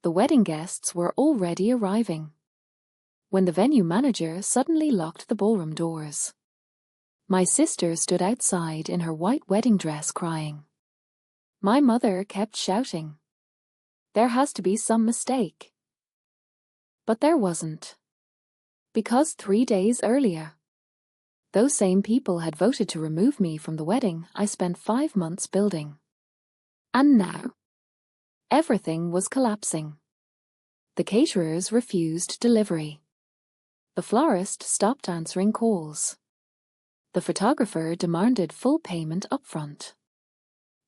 The wedding guests were already arriving when the venue manager suddenly locked the ballroom doors. My sister stood outside in her white wedding dress crying. My mother kept shouting, "There has to be some mistake." But there wasn't. Because 3 days earlier, those same people had voted to remove me from the wedding I spent 5 months building. And now, everything was collapsing. The caterers refused delivery. The florist stopped answering calls. The photographer demanded full payment upfront.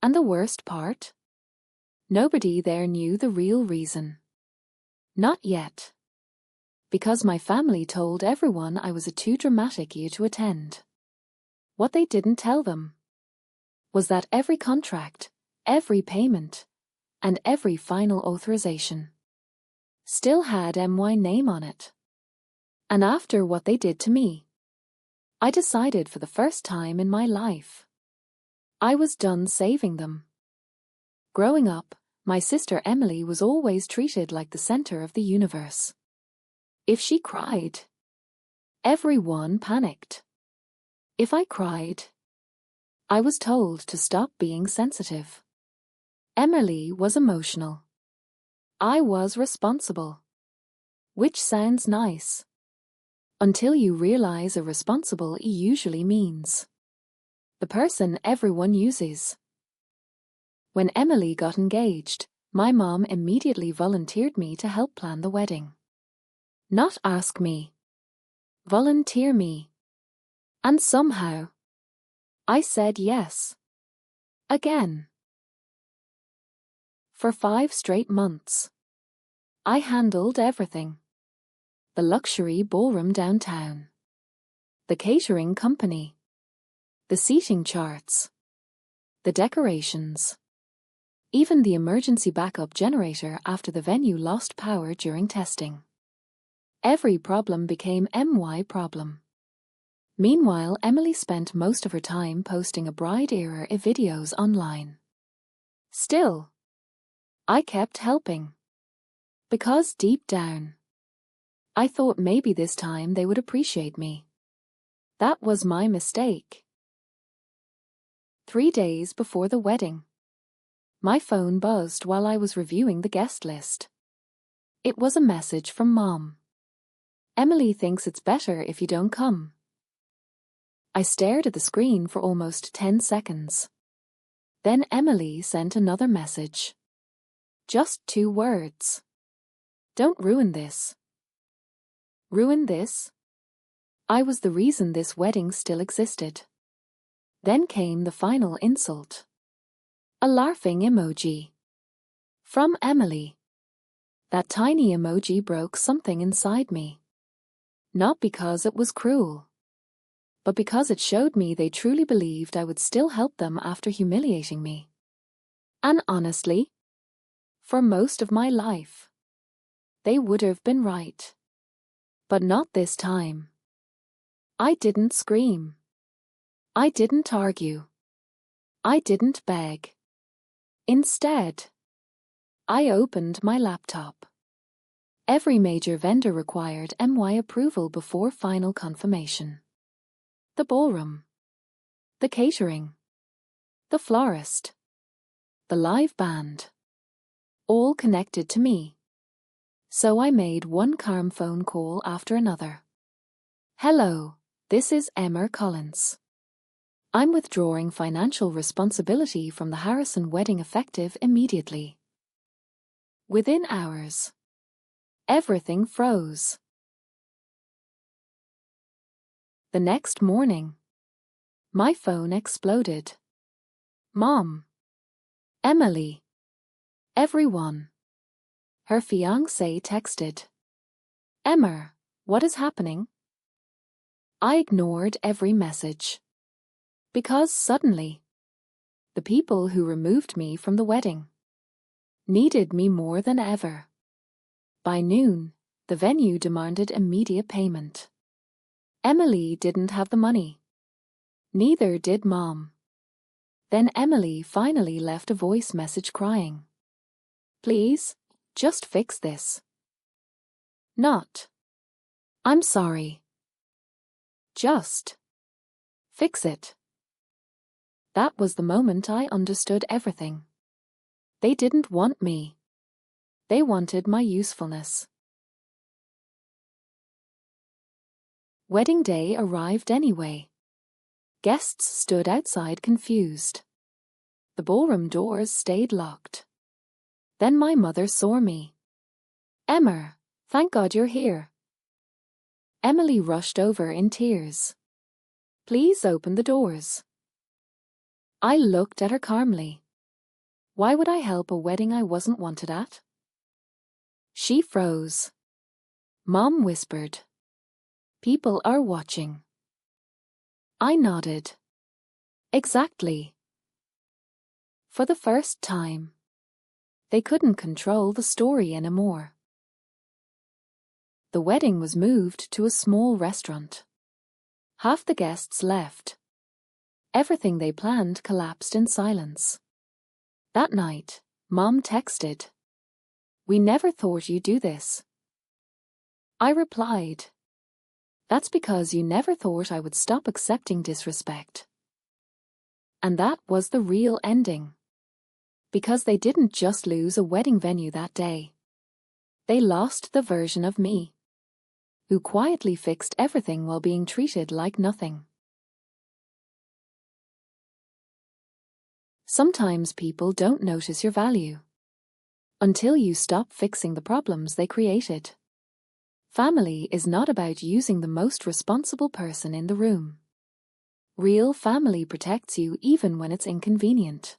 And the worst part? Nobody there knew the real reason. Not yet. Because my family told everyone I was a too dramatic year to attend. What they didn't tell them was that every contract, every payment, and every final authorization still had my name on it. And after what they did to me, I decided for the first time in my life, I was done saving them. Growing up, my sister Emily was always treated like the center of the universe. If she cried, everyone panicked. If I cried, I was told to stop being sensitive. Emily was emotional. I was responsible. Which sounds nice. Until you realize a responsible usually means the person everyone uses. When Emily got engaged, my mom immediately volunteered me to help plan the wedding. Not ask me. Volunteer me. And somehow, I said yes. Again. For 5 straight months, I handled everything. The luxury ballroom downtown, the catering company, the seating charts, the decorations, even the emergency backup generator after the venue lost power during testing. Every problem became my problem. Meanwhile, Emily spent most of her time posting a bride-era videos online. Still, I kept helping. Because deep down, I thought maybe this time they would appreciate me. That was my mistake. 3 days before the wedding, my phone buzzed while I was reviewing the guest list. It was a message from Mom. "Emily thinks it's better if you don't come." I stared at the screen for almost 10 seconds. Then Emily sent another message. Just 2 words. "Don't ruin this." Ruin this? I was the reason this wedding still existed. Then came the final insult. A laughing emoji. From Emily. That tiny emoji broke something inside me. Not because it was cruel, but because it showed me they truly believed I would still help them after humiliating me. And honestly, for most of my life, they would have been right. But not this time. I didn't scream. I didn't argue. I didn't beg. Instead, I opened my laptop. Every major vendor required my approval before final confirmation. The ballroom, the catering, the florist, the live band, all connected to me. So I made one calm phone call after another. "Hello, this is Emma Collins. I'm withdrawing financial responsibility from the Harrison wedding effective immediately." Within hours, everything froze. The next morning, my phone exploded. "Mom, Emily, everyone." Her fiancé texted. "Emma, what is happening?" I ignored every message. Because suddenly, the people who removed me from the wedding needed me more than ever. By noon, the venue demanded immediate payment. Emily didn't have the money. Neither did Mom. Then Emily finally left a voice message crying, "Please, Just fix this. Not, I'm sorry. Just fix it. That was the moment I understood everything. They didn't want me. They wanted my usefulness. Wedding day arrived anyway. Guests stood outside confused. The ballroom doors stayed locked. Then my mother saw me. "Emma, thank God you're here." Emily rushed over in tears. "Please open the doors." I looked at her calmly. Why would I help a wedding I wasn't wanted at? She froze. Mom whispered, "People are watching." I nodded. Exactly. For the first time. They couldn't control the story anymore. The wedding was moved to a small restaurant. Half the guests left. Everything they planned collapsed in silence. That night, Mom texted, "We never thought you'd do this." I replied, "That's because you never thought I would stop accepting disrespect." And that was the real ending. Because they didn't just lose a wedding venue that day. They lost the version of me, who quietly fixed everything while being treated like nothing. Sometimes people don't notice your value until you stop fixing the problems they created. Family is not about using the most responsible person in the room. Real family protects you even when it's inconvenient.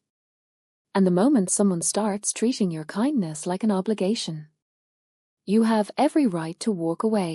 And the moment someone starts treating your kindness like an obligation, you have every right to walk away.